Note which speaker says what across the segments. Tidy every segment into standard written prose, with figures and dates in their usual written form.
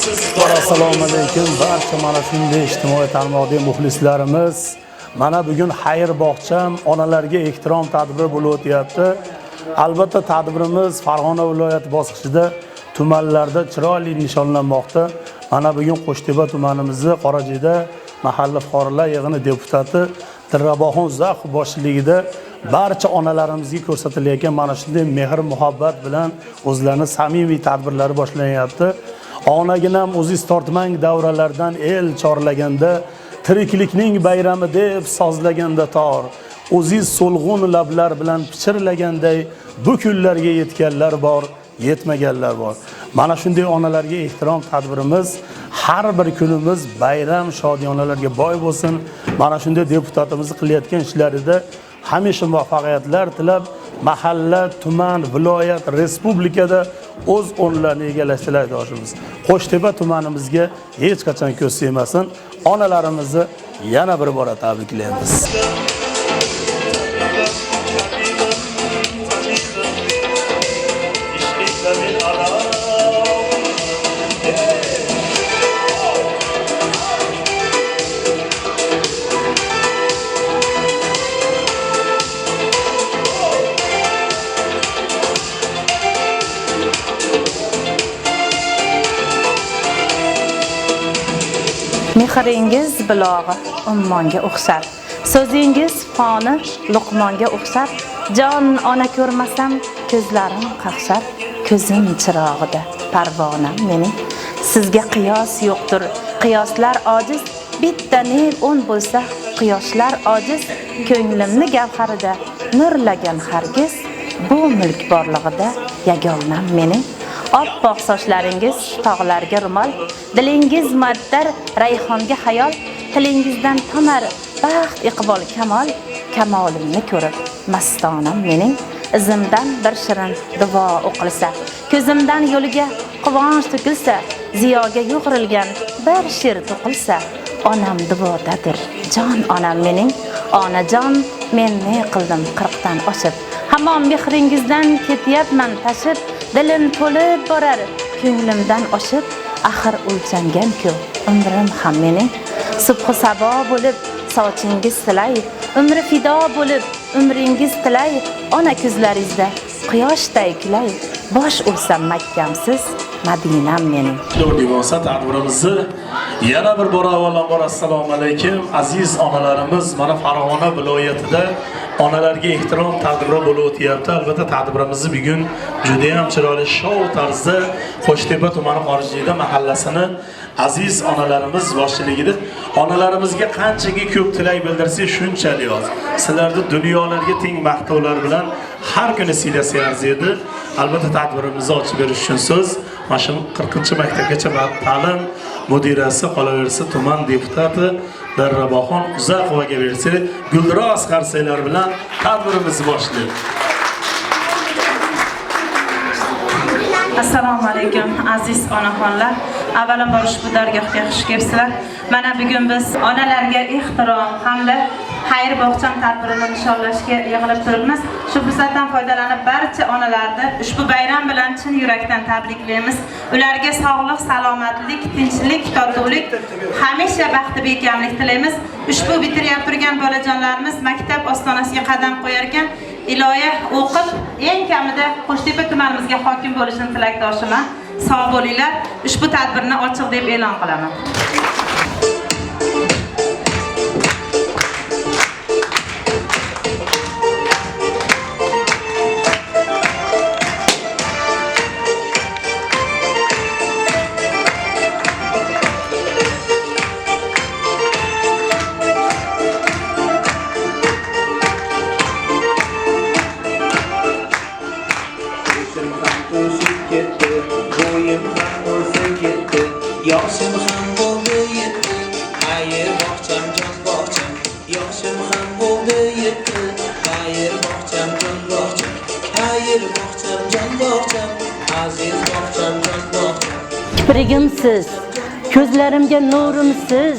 Speaker 1: Assalomu alaykum barcha mana shunday ijtimoiy tarmoqdagi muxlislarimiz. Mana bugun xayr bog'cham onalarga ehtirom tadbiri bo'lib o'tyapti. Albatta tadbirimiz Farg'ona viloyati bosqichida tumanlarda chiroyli nishonlanmoqda. Mana bugun Qo'shtepa tumanimizning Qorajida mahalla fuqarolar yig'ini deputati Dilraboxon Uzoqov boshchiligida barcha onalarimizga ko'rsatilayotgan mana shunday mehr muhabbat bilan o'zlarining samimiy tadbirlari boshlanyapti. Onaginam o'ziz tortmang davralardan el chorlaganda, tiriklikning bayrami deb sozlaganda tor, o'ziz so'lg'un lablar bilan pichirlaganday bu kunlarga yetganlar bor, yetmaganlar bor. Mana shunday onalarga ehtirom tadbirimiz har bir kunimiz bayram shodiyonalarga boy bo'lsin. Mana shunday deputatimiz qilayotgan ishlarida hamisha muvaffaqiyatlar tilab, mahalla, tuman, viloyat, respublikada o'z o'rnlarini egallashni tilashimiz. Qo'shtepa tumanimizga hech qachon ko'z tegmasin. Onalarimizni yana bir bora tabriklaymiz.
Speaker 2: Mehringiz bilog'i ummonga o'xshar, so'zingiz foni luqmonga o'xshar. Jon ona ko'rmasam ko'zlarim qaqshar, ko'zim chirog'ida parvonam mening. Sizga qiyos yo'qdir, qiyoslar ojiz, bitta nur 10 bo'lsa quyoshlar ojiz. Ko'nglimni gavharida nurlagan hargiz, bu mulk borlig'ida yagonam mening. Oppoq sochlaringiz tog'larga rumol, dilingiz muattar rayhonga xayol, tilingizdan tomar baxt iqbol kamol. Kamolimni ko'rib mastonam mening, izimdan bir shirin duo o'qilsa, ko'zimdan yo'liga quvonch to'kilsa, ziyoga yo'g'rilgan bir she'r to'qilsa, onam duodadir jon onam mening. Onajon men ne qildim 40 dan oshib, hamon mehringizdan ketyapman tashib, dilim to'lib borar ko'nglimdan oshib, axir o'lchangan-ku umrim ham mening. Subh sabo bo'lib sochingiz silay, umri fido bo'lib umringiz tilay, ona ko'zlaringizda quyoshday kulay, bosh ursam makkamsiz Madinam mening.
Speaker 1: Do'rdivosa tadbirimizni yana bir bora avvalambor assalomu alaykum aziz onalarimiz. Mana Farg'ona viloyatida onalarga ehtirom tadbiri bo'lib o'tyapti. Albatta tadbirimizni bugun juda ham chiroyli shou tarzda Qo'shtepa tumani Qorajida mahallasini aziz onalarimiz boshchiligida onalarimizga qanchaga ko'p tilak bildirsak shunchalik oz. Sizlarni dunyolarga teng maqtovlar bilan har kuni siylasa arziydi. Albatta tadbirimizni ochib berish uchun so'z mana 40-maktabgacha ta'lim mudirasi qolaversa tuman deputati Dilraboxon Uzoqovaga bersa, guldiroz qarsaylar bilan tadbirimizni boshlaymiz.
Speaker 3: Assalomu alaykum aziz onaxonlar. Avvalambor ushbu dargohga xush kelibsizlar. Mana bugun biz onalarga ehtirom hamda xayr bog'cham tadbirini nishonlashga yig'ilib turibmiz. Shu fursatdan foydalanib barcha onalarni ushbu bayram bilan chin yurakdan tabriklaymiz. Ularga sog'lik, salomatlik, tinchlik, totuvlik, hamisha baxti bekamlik tilaymiz. Ushbu bitirib turgan bolajonlarimiz maktab ostonasiga qadam qo'yar ekan, iloya o'qib, eng kamida Qo'shtepa tumanimizga hokim bo'lishini tilakdoshiman. Sog' bo'linglar. Ushbu tadbirni ochiq deb e'lon qilaman.
Speaker 4: Yoshim ham bo'ldi yetti, xayr bog'cham jon bog'cham. Yoshim ham bo'ldi yetti, xayr bog'cham jon bog'cham. Xayr bog'cham jon bog'cham, aziz bog'cham jon bog'cham.
Speaker 2: Kiprigimsiz, ko'zlarimga nurimsiz,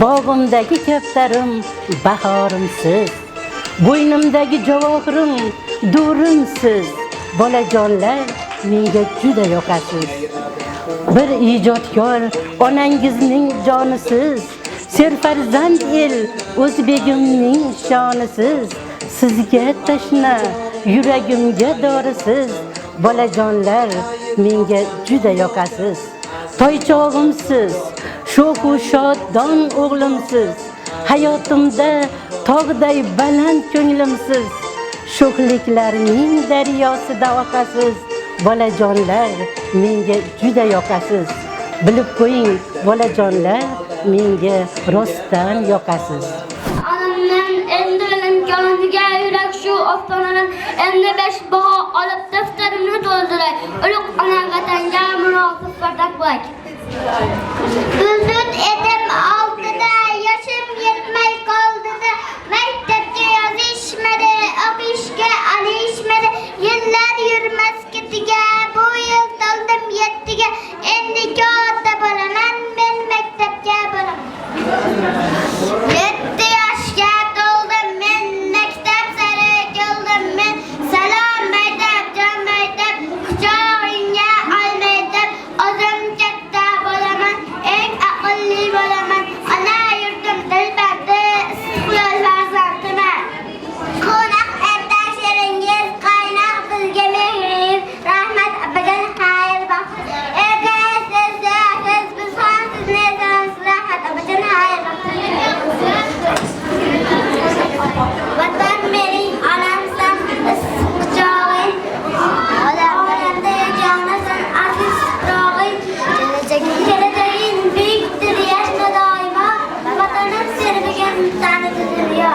Speaker 2: bog'imdagi kaftarim bahorimsiz, bo'ynimdagi javohirim durimsiz. Bolajonlar menga juda yoqasiz.
Speaker 5: Bir ijodkor onangizning jonisiz, serfarzand el o'zbegimning shonisiz. Sizga tashna yuragimga dorisiz, bolajonlar menga juda yoqasiz. Toychog'imsiz, sho'xu shoddon o'g'limsiz, hayotimda tog'day baland ko'nglimsiz. Sho'xliklarning daryosida oqasiz, bolajonlar menga juda yoqasiz. Bilib qo'ying, bolajonlar menga rostdan yoqasiz.
Speaker 6: Anamdan endi bilan joniga yurak shu oftonadan endi 5 baho olib daftarimni to'ldiray. Ulug' ona vatanga munosib bardak bo'lay. Buldut edim oldida, yoshim yetmay qoldida, maktabga yozishmadi, o'qishga olishmadi, yillar yurmas ketiga, bu yil to'ldim 7ga, endi katta bo'laman, men maktabga boraman. 7 yoshga to'ldim, men maktab sari keldim, men salom aytib, jon aytib, quchog'ingga olmaydim, o'zim katta bo'laman, eng aqlli bo'laman, ona yurtim dilbandi, istiqlol farzandiman. Qo'noq erdoshlaringiz, qaynoq bizga mehringiz, rahmat abadan xayr baxt. Agar siz biz ham sizni esamiz, rahmat abadan xayr baxt. Vatan mening onamsan, quchog'ing, olamda jonasan, aziz tuprog'ing, kelajaging buyukdir, yashna doimo, vatanim sevgiga tanidi dunyo.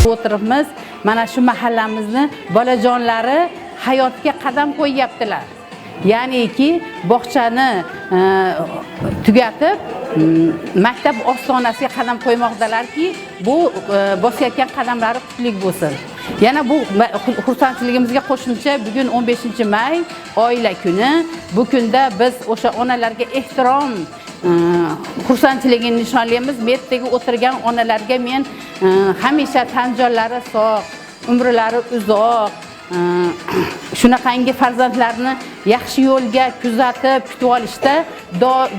Speaker 7: O'tiribmiz, mana shu mahallamizni bolajonlari hayotga qadam qo'yyaptilar. Ya'niki bog'chani tugatib, maktab ostonasiga qadam qo'ymoqdalarki, bu bosayotgan qadamlari qutlug bo'lsin. Yana bu xursandchiligimizga qo'shimcha bugun 15-may oila kuni. Bu kunda biz o'sha onalarga ehtirom xursandchiligini nishonlaymiz. Bu yerdagi o'tirgan onalarga men hamisha tan jonlari sog', umrlari uzoq, shunaqangi farzandlarni yaxshi yo'lga kuzatib kutib olishda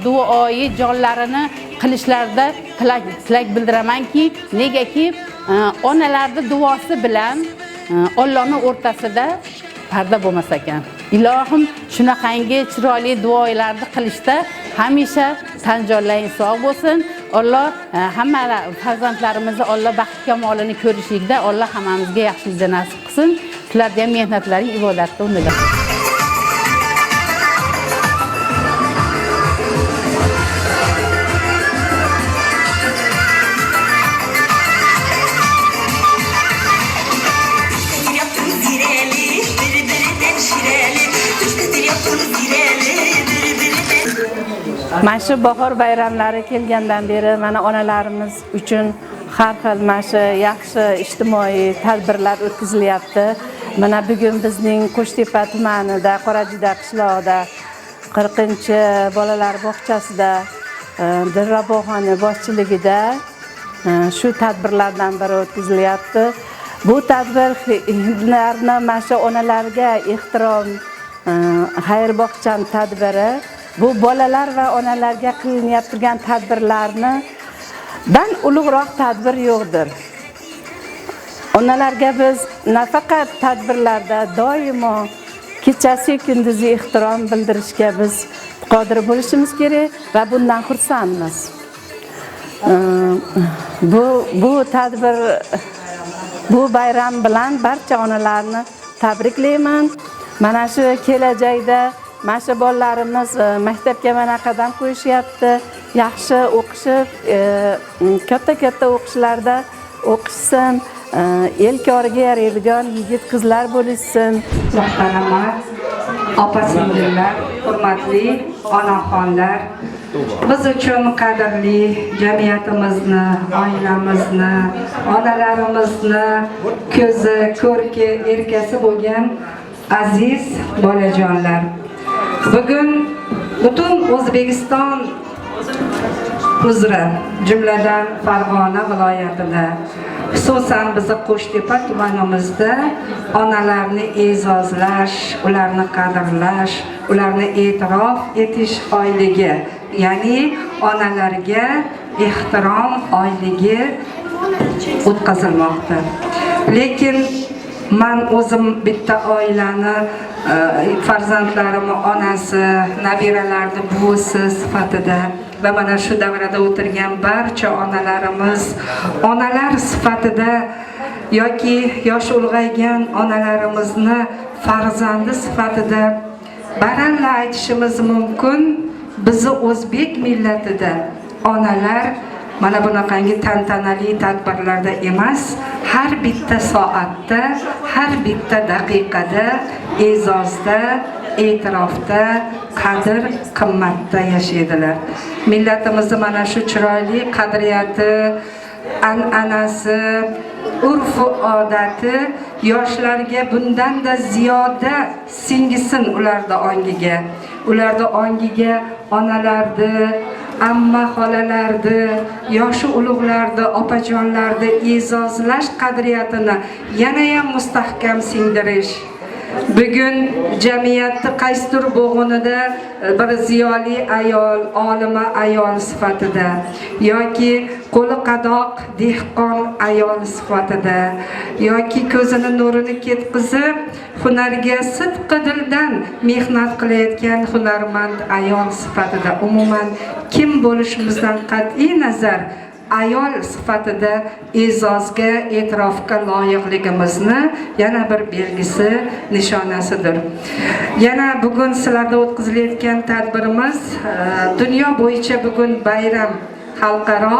Speaker 7: duoyi jonlarini qilishlarida tilak bildiramanki, negaki onalarning duosi bilan Allohning o'rtasida parda bo'lmas ekan. Ilohim shunaqangi chiroyli duolarni qilishda hamisha tan jonlaring sog' bo'lsin. Alloh hamma farzandlarimizni Alloh baxt kamolini ko'rishlikda Alloh hammamizga yaxshilikni nasib qilsin. Sizlarga ham mehnatlaring ibodatda unida. Mana shu bahor bayramlari kelgandan beri mana onalarimiz uchun har xil mana shu yaxshi ijtimoiy tadbirlar o'tkazilyapti. Mana bugun bizning Qo'shtepa tumanida, Qorajida qishlog'ida 40-bolalar bog'chasida Dilraboxoni boshchiligida shu tadbirlardan biri o'tkazilyapti. Bu tadbir hindlarni mana shu onalarga ehtirom xayrboxcham tadbiri. Bu bolalar va onalarga qilinayotgan turgan tadbirlarni dan ulug'roq tadbir yo'qdir. Onalarga biz nafaqat tadbirlarda doimo kechasi kunduzi ehtirom bildirishga biz qodir bo'lishimiz kerak va bundan xursandmiz. Bu tadbir, bu bayram bilan barcha onalarni tabriklayman. Mana shu kelajakda mana shu bolalarimiz maktabga mana qadam qo'yishyapti. Yaxshi o'qishib, katta o'qishlarda o'qishsin, el koriga yaraydigan yigit-qizlar bo'lishsin.
Speaker 8: Muhtaramlar, opa-singillar, hurmatli onaxonlar, biz uchun qadrli jamiyatimizni, oilamizni, onalarimizni ko'zi, ko'rki, erkasi bo'lgan aziz bolajonlar. Bugun butun O'zbekiston uzra, jumladan Farg'ona viloyatida, xususan bizni Qo'shtepa tumanimizda onalarni e'zozlash, ularni qadrlash, ularni e'tirof etish oyligi, ya'ni onalarga ehtirom oyligi o'tkazilmoqda. Lekin men o'zim bitta oilani farzandlarimni onasi, nabiralarni buvisi sifatida va mana shu davrada o'tirgan barcha onalarimiz onalar sifatida yoki yosh ulg'aygan onalarimizni farzandi sifatida baralla aytishimiz mumkin, bizni o'zbek millatida onalar mana bunaqangi tantanali tadbirlarda emas, har bitta soatda, har bitta daqiqada e'zozda, e'tirofda, qadr qimmatda yashaydilar. Millatimizni mana shu chiroyli qadriyati, an'anasi, urf odati yoshlarga bundanda ziyoda singisin ularda ongiga. Ularda ongiga onalarni, amma xolalarni, yoshi ulug'larni, opajonlarni e'zozlash qadriyatini yana ham mustahkam singdirish. Bugun jamiyatning qaysidir bo'g'inida bir ziyoli ayol, olima ayol sifatida yoki qo'li qadoq dehqon ayol sifatida yoki ko'zini nurini ketkizib hunarga sidqi dildan mehnat qilayotgan hunarmand ayol sifatida umuman kim bo'lishimizdan qat'iy nazar ayol sifatida e'zozga, e'tirofga loyiqligimizni yana bir belgisi, nishonasidir. Yana bugun sizlarda o'tkazilayotgan tadbirimiz dunyo bo'yicha bugun bayram, xalqaro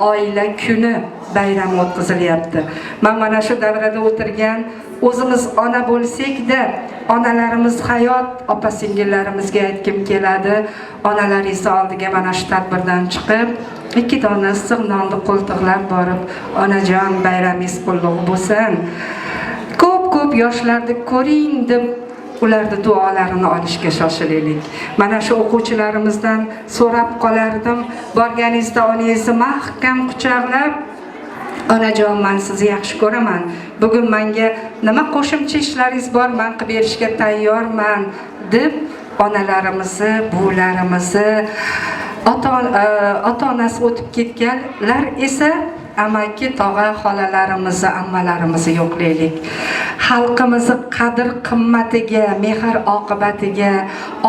Speaker 8: oila kuni bayrami o'tkazilyapti. Men mana shu davrada o'tirgan o'zimiz ona bo'lsak-da, onalarimiz hayot opa-singillarimizga aytkim keladi. Onalaringiz oldiga mana shu tadbirdan chiqib, 2 dona issiq nonni qo'ltiqlab borib, onajon bayramingiz qutlug' bo'lsin. Ko'p yoshlarni ko'ring deb ularning duolarini olishga shoshilaylik. Mana shu o'quvchilarimizdan so'rab qolardim, borganingizda onangizni mahkam quchoqlab, onajon men sizni yaxshi ko'raman. Bugun menga nima qo'shimcha ishlaringiz bor, men qilib berishga tayyorman deb onalarimizni, buvilarimizni, ota-onasi o'tib ketganlar esa amaki, tog'a, xolalarimizni, ammalarimizni yo'qlaylik. Xalqimizni qadr qimmatiga, mehr oqibatiga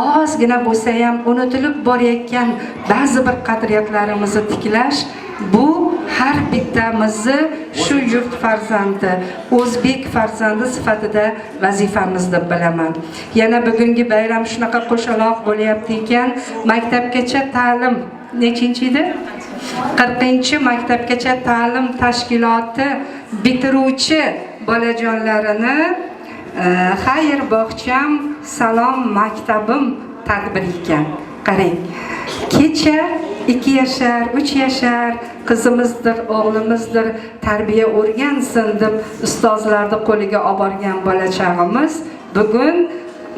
Speaker 8: ozgina bo'lsa ham unutilib borayotgan ba'zi bir qadriyatlarimizni tiklash, bu har bittamizni shu yurt farzandi, o'zbek farzandi sifatida vazifamiz deb bilaman. Yana bugungi bayram shunaqa qo'shaloq bo'lyapti ekan, maktabgacha ta'lim nechinchi edi? 40-maktabgacha ta'lim tashkiloti bitiruvchi bolajonlarini xayr bog'cham, salom maktabim tadbir ekan. Qarang, kecha 2 yashar, 3 yashar qizimizdir, o'g'limizdir, tarbiya o'rgansin deb ustozlarni qo'liga olib borgan bola-chaqamiz bugun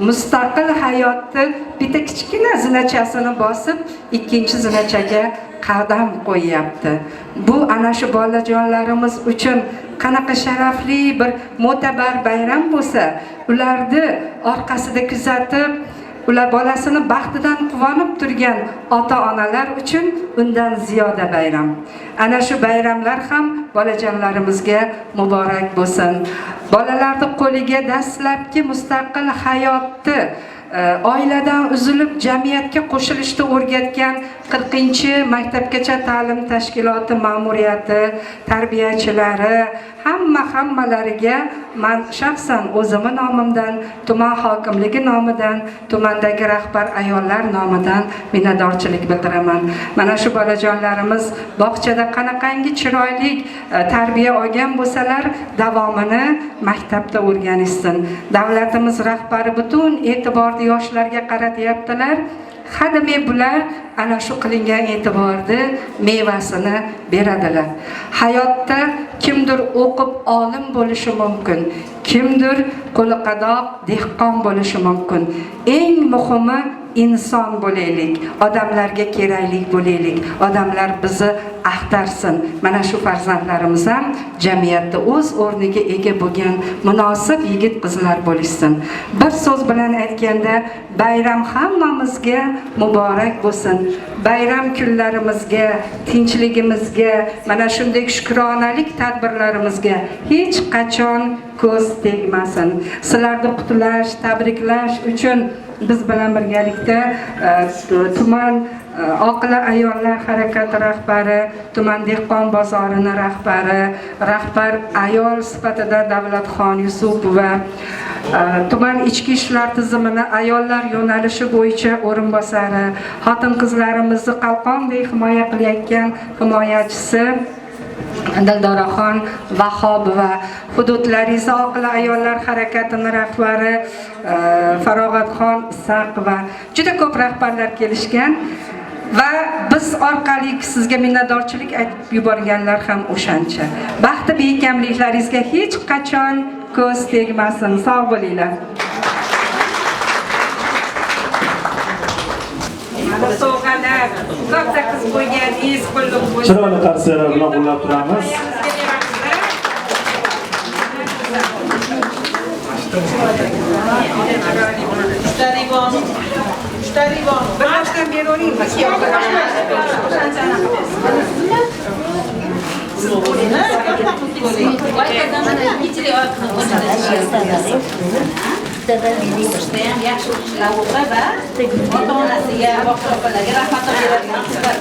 Speaker 8: mustaqil hayotni bitta kichkina zinachasini bosib, ikkinchi zinachaga qadam qo'yyapti. Bu ana shu bolajonlarimiz uchun qanaqa sharafli bir mo'tabar bayram bo'lsa, ularni orqasida kuzatib, ular bolasini baxtidan quvonib turgan ota-onalar uchun undan ziyoda bayram. Ana shu bayramlar ham bolajonlarimizga muborak bo'lsin. Bolalarni qo'liga dastlabki mustaqil hayotni oiladan uzilib jamiyatga qo'shilishni o'rgatgan 40-maktabgacha ta'lim tashkiloti ma'muriyati, tarbiyachilari, hammalariga men shaxsan o'zimning nomimdan, tuman hokimligi nomidan, tumandagi rahbar ayollar nomidan minnatdorchilik bildiraman. Mana shu bolajonlarimiz bog'chada qanaqangi chiroyli tarbiya olgan bo'lsalar, davomini maktabda o'rganishsin. Davlatimiz rahbari butun e'tiborni yoshlarga qaratyaptilar. Hademay bular ana shu qilingan e'tiborni mevasini beradilar. Hayotda kimdir o'qib olim bo'lishi mumkin, kimdir qo'liqadoq dehqon bo'lishi mumkin. Eng muhimi inson bo'laylik, odamlarga kerakli bo'laylik, odamlar bizni axtarsin. Mana shu farzandlarimiz ham jamiyatda o'z o'rniga ega bo'lgan munosib yigit qizlar bo'lishsin. Bir so'z bilan aytganda, bayram hammamizga muborak bo'lsin. Bayram kunlarimizga, tinchligimizga, mana shunday shukronalik tadbirlarimizga hech qachon ko'z tegmasin. Sizlarni qutlash, tabriklash uchun biz bilan birgalikda tuman Oqila ayollar harakati rahbari, tuman dehqon bozorining rahbari, rahbar ayol sifatida Davlatxon Yusupova, tuman ichki ishlar tizimini ayollar yo'nalishi bo'yicha o'rinbosari, xotin-qizlarimizni qalqondek himoya qilayotgan himoyachisi Dildoraxon Vahobova, hududlarizda Oqila ayollar harakatining rahbari Farog'atxon Isaqova, juda ko'p rahbarlar kelishgan va biz orqali sizga minnatdorchilik aytib yuborganlar ham o'shancha. Baxti bekamliklaringizga hech qachon ko'z tegmasin. Sog' bo'linglar. Sovg'alar, katta qiz bo'lganingiz, qulluq bo'lsin.
Speaker 1: Chiroyli tavsiyalar bilan qo'llab turamiz.
Speaker 8: Birlashdan beroning
Speaker 7: yaxshi ishlar o'qib va ota-onasiga, boshqalarga rahmat beradigan qizlar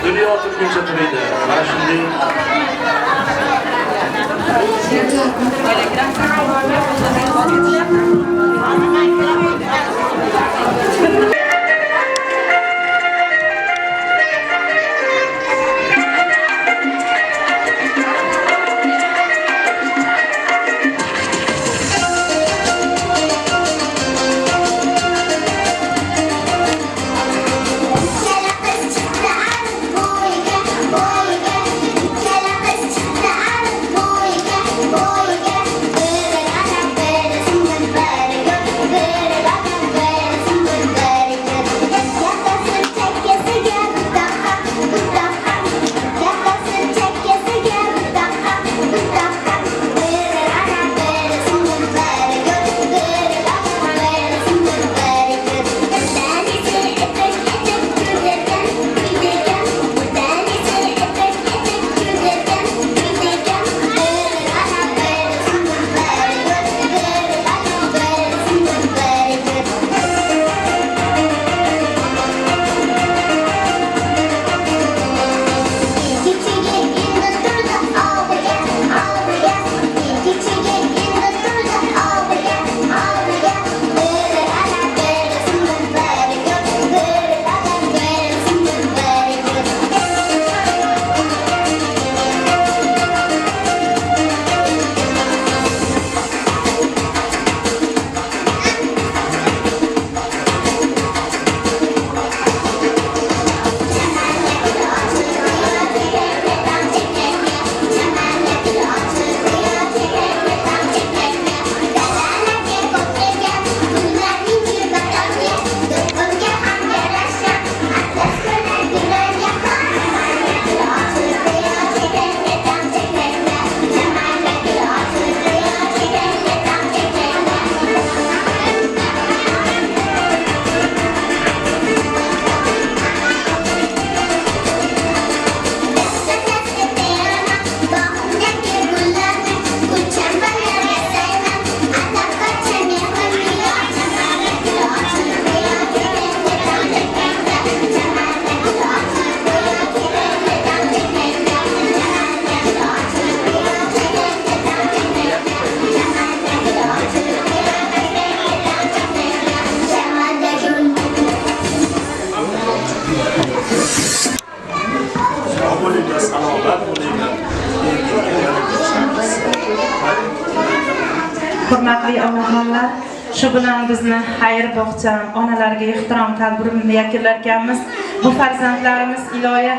Speaker 1: Dunyo turguncha turadi. Mana shunday
Speaker 6: Boyga, boyga, boyga,
Speaker 3: hurmatli onaxonlar, shu bilan bizni xayr bog'cham onalarga ehtirom tadbirini yakunlarkanmiz. Bu farzandlarimiz iloya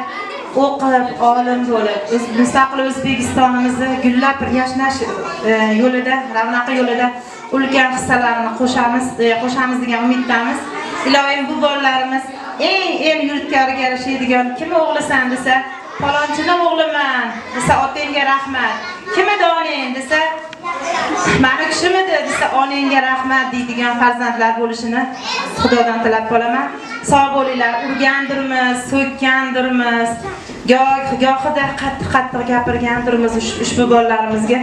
Speaker 3: o'qib, olim bo'lib, mustaqil O'zbekistonimizni gullab yashnash yo'lida, ravnaqi yo'lida ulkan hissalarini qo'shamiz degan umiddamiz. Iloyim bu bolalarimiz el yurtga yarashadigan, kim o'g'lisan desa, falonchini o'g'liman desa, otangga rahmat. Kimi doning desa, mani kishimidi desa, onangga rahmat deydigan farzandlar bo'lishini Xudodan tilab qolaman. Sog' bo'linglar, urgandirmiz, so'kkandirmiz, gohida qattiq gapirgandirmiz ushbu bolalarimizga.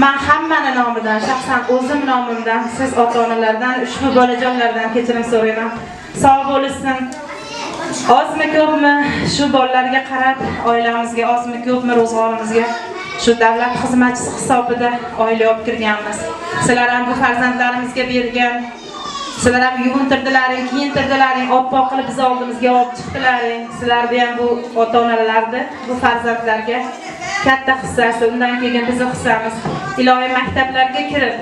Speaker 3: Men hammani nomidan, shaxsan o'zim nomimdan, siz ota-onalardan, ushbu bolajonlardan kechirim so'rayman. Sog' bo'lsin. Ozmi ko'pmi shu bolalarga qarab, oilamizga ozmi ko'pmi ro'zg'orimizga shu davlat xizmatchisi hisobida oila olib kirganmiz. Sizlar ham bu farzandlarimizga bergan, sizlar ham yuvintirdilaring, kiyintirdilaring, oppoq qilib biz oldimizga olib chiqdilaring. Sizlarga ham bu ota-onalarni bu farzandlarga katta hissasi, undan keyin bizning hissamiz. Ilohiy maktablarga kirib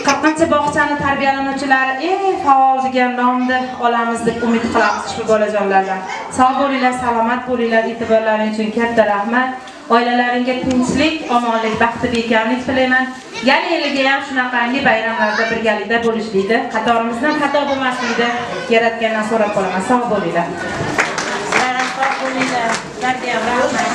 Speaker 3: 40 bog'chani tarbiyalanuvchilari eng faol degan nomni olamiz deb umid qilamiz ushbu bolajonlardan. Sog' bo'linglar, salomat bo'linglar, e'tiborlaring uchun katta rahmat. Oilalaringga tinchlik, omonlik, baxtli ekanlik tilayman. Yana yiliga ham shunaqangi bayramlarda birgalikda bo'lishlikda, qatorimizdan xato bo'lmaslikda Yaratgandan so'rab qolaman. Sog' bo'linglar. Sog' bo'linglar. Sizlarga ham rahmat.